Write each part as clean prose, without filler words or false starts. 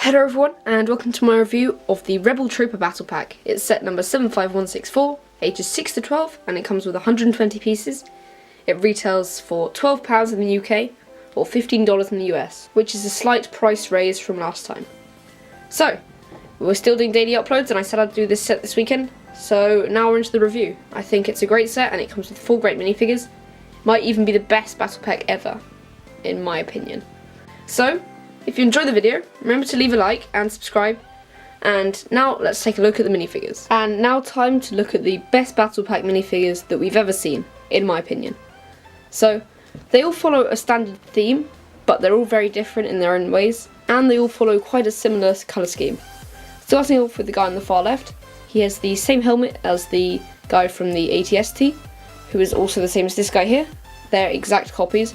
Hello everyone, and welcome to my review of the Rebel Trooper Battle Pack. It's set number 75164, ages 6 to 12, and it comes with 120 pieces. It retails for £12 in the UK, or $15 in the US, which is a slight price raise from last time. So, we're still doing daily uploads, and I said I'd do this set this weekend, so now we're into the review. I think it's a great set, and it comes with 4 great minifigures. Might even be the best battle pack ever, in my opinion. So, if you enjoyed the video, remember to leave a like and subscribe. And now let's take a look at the minifigures. And now time to look at the best battle pack minifigures that we've ever seen, in my opinion. So, they all follow a standard theme, but they're all very different in their own ways, and they all follow quite a similar colour scheme. Starting off with the guy on the far left, he has the same helmet as the guy from the ATST, who is also the same as this guy here. They're exact copies.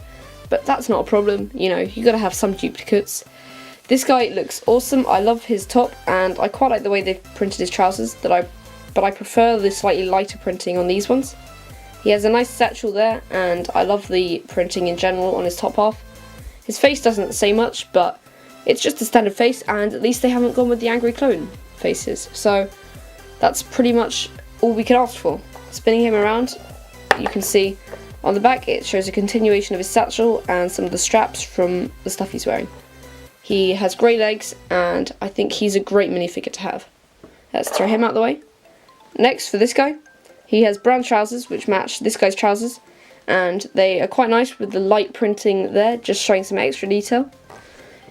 But that's not a problem, you know, you gotta have some duplicates. This guy looks awesome. I love his top, and I quite like the way they've printed his trousers, but I prefer the slightly lighter printing on these ones. He has a nice satchel there, and I love the printing in general on his top half. His face doesn't say much, but it's just a standard face, and at least they haven't gone with the angry clone faces. So that's pretty much all we can ask for. Spinning him around, you can see on the back it shows a continuation of his satchel and some of the straps from the stuff he's wearing. He has grey legs, and I think he's a great minifigure to have. Let's throw him out the way. Next, for this guy, he has brown trousers which match this guy's trousers, and they are quite nice with the light printing there, just showing some extra detail.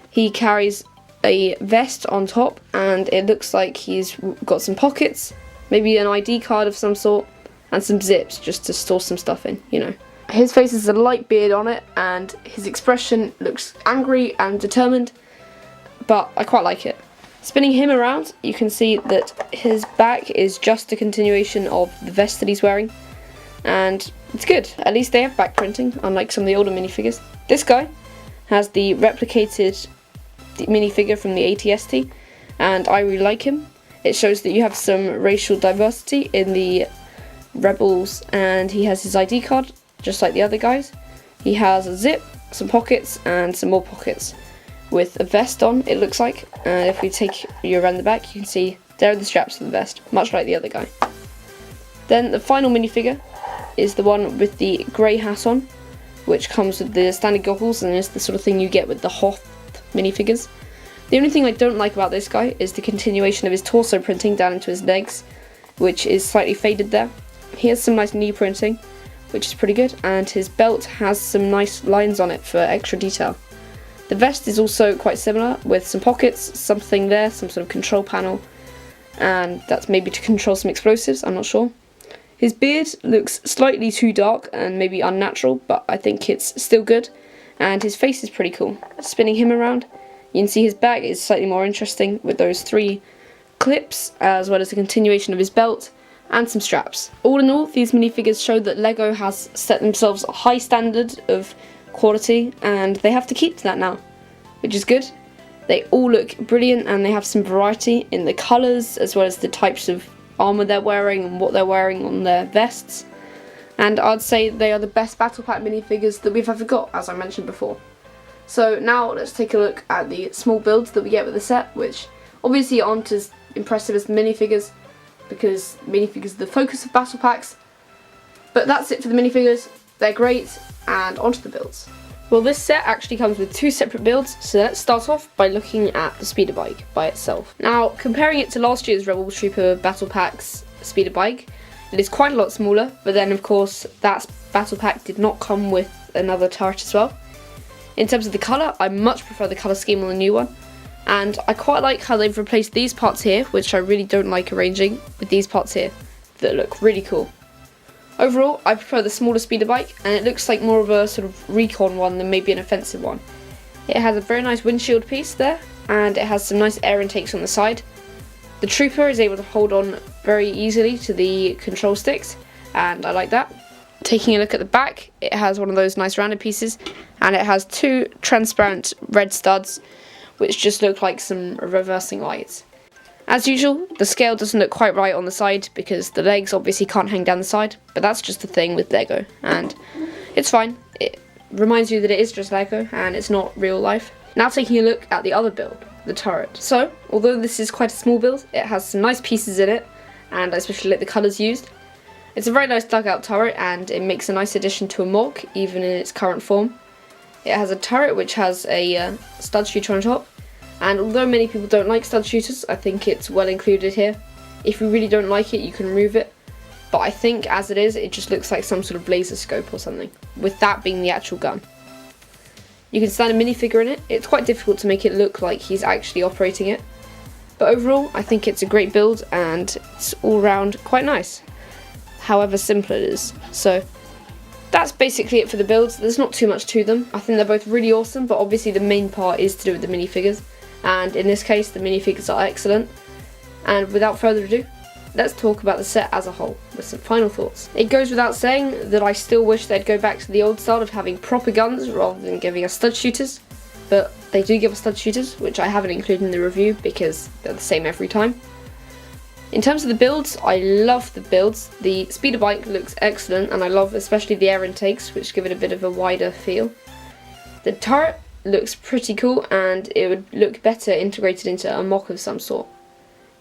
He carries a vest on top, and it looks like he's got some pockets, maybe an ID card of some sort, and some zips just to store some stuff in, you know. His face has a light beard on it, and his expression looks angry and determined, but I quite like it. Spinning him around, you can see that his back is just a continuation of the vest that he's wearing, and it's good. At least they have back printing, unlike some of the older minifigures. This guy has the replicated minifigure from the ATST, and I really like him. It shows that you have some racial diversity in the Rebels, and he has his ID card just like the other guys. He has a zip, some pockets, and some more pockets with a vest on, it looks like. And if we take you around the back, you can see there are the straps for the vest, much like the other guy. Then the final minifigure is the one with the grey hat on, which comes with the standard goggles, and is the sort of thing you get with the Hoth minifigures. The only thing I don't like about this guy is the continuation of his torso printing down into his legs, which is slightly faded there. He has some nice knee printing, which is pretty good, and his belt has some nice lines on it for extra detail. The vest is also quite similar, with some pockets, something there, some sort of control panel, and that's maybe to control some explosives, I'm not sure. His beard looks slightly too dark and maybe unnatural, but I think it's still good, and his face is pretty cool. Spinning him around, you can see his back is slightly more interesting with those 3 clips, as well as a continuation of his belt and some straps. All in all, these minifigures show that LEGO has set themselves a high standard of quality, and they have to keep to that now, which is good. They all look brilliant, and they have some variety in the colours as well as the types of armour they're wearing and what they're wearing on their vests. And I'd say they are the best Battle Pack minifigures that we've ever got, as I mentioned before. So now let's take a look at the small builds that we get with the set, which obviously aren't as impressive as the minifigures, because minifigures are the focus of battle packs. But that's it for the minifigures. They're great, and onto the builds. Well, this set actually comes with 2 separate builds, so let's start off by looking at the speeder bike by itself. Now, comparing it to last year's Rebel Trooper Battle Pack's speeder bike, it is quite a lot smaller, but then of course that battle pack did not come with another turret as well. In terms of the colour, I much prefer the colour scheme on the new one. And I quite like how they've replaced these parts here, which I really don't like arranging, with these parts here that look really cool. Overall, I prefer the smaller speeder bike, and it looks like more of a sort of recon one than maybe an offensive one. It has a very nice windshield piece there, and it has some nice air intakes on the side. The trooper is able to hold on very easily to the control sticks, and I like that. Taking a look at the back, it has one of those nice rounded pieces, and it has 2 transparent red studs, which just look like some reversing lights. As usual, the scale doesn't look quite right on the side because the legs obviously can't hang down the side, but that's just the thing with LEGO, and it's fine. It reminds you that it is just LEGO and it's not real life. Now taking a look at the other build. the turret. So, although this is quite a small build, it has some nice pieces in it, and I especially like the colours used. It's a very nice dugout turret, and it makes a nice addition to a MOG, even in its current form. It has a turret which has a stud shooter on top, and although many people don't like stud shooters, I think it's well included here. If you really don't like it, you can remove it, but I think as it is, it just looks like some sort of laser scope or something, with that being the actual gun. You can stand a minifigure in it. It's quite difficult to make it look like he's actually operating it, but overall I think it's a great build and it's all round quite nice, however simple it is. So that's basically it for the builds. There's not too much to them. I think they're both really awesome, but obviously the main part is to do with the minifigures, and in this case the minifigures are excellent. And without further ado, let's talk about the set as a whole with some final thoughts. It goes without saying that I still wish they'd go back to the old style of having proper guns rather than giving us stud shooters, but they do give us stud shooters, which I haven't included in the review because they're the same every time. In terms of the builds, I love the builds. The speeder bike looks excellent, and I love especially the air intakes, which give it a bit of a wider feel. The turret looks pretty cool, and it would look better integrated into a MOC of some sort.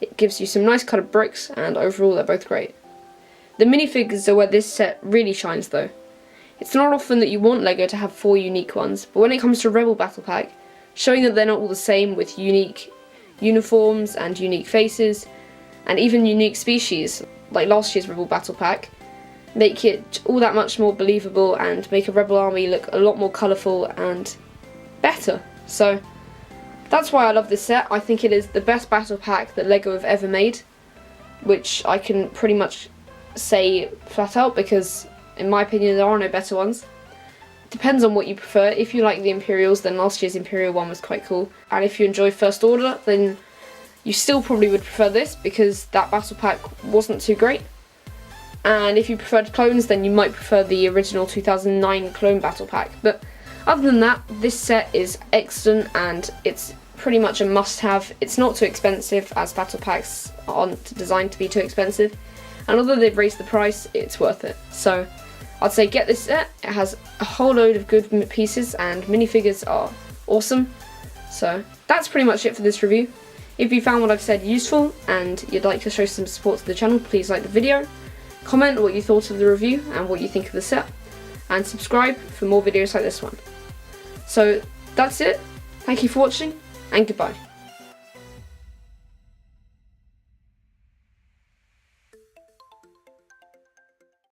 It gives you some nice coloured bricks, and overall they're both great. The minifigures are where this set really shines though. It's not often that you want LEGO to have 4 unique ones, but when it comes to Rebel Battle Pack, showing that they're not all the same with unique uniforms and unique faces, and even unique species, like last year's Rebel Battle Pack, make it all that much more believable and make a Rebel army look a lot more colourful and better. So that's why I love this set. I think it is the best battle pack that LEGO have ever made, which I can pretty much say flat out because in my opinion there are no better ones. Depends on what you prefer. If you like the Imperials, then last year's Imperial one was quite cool, and if you enjoy First Order, then you still probably would prefer this because that battle pack wasn't too great. And if you preferred clones, then you might prefer the original 2009 clone battle pack. But other than that, this set is excellent and it's pretty much a must-have. It's not too expensive, as battle packs aren't designed to be too expensive, and although they've raised the price, it's worth it. So I'd say get this set. It has a whole load of good pieces and minifigures are awesome. So that's pretty much it for this review. If you found what I've said useful and you'd like to show some support to the channel, please like the video, comment what you thought of the review and what you think of the set, and subscribe for more videos like this one. So that's it. Thank you for watching, and goodbye.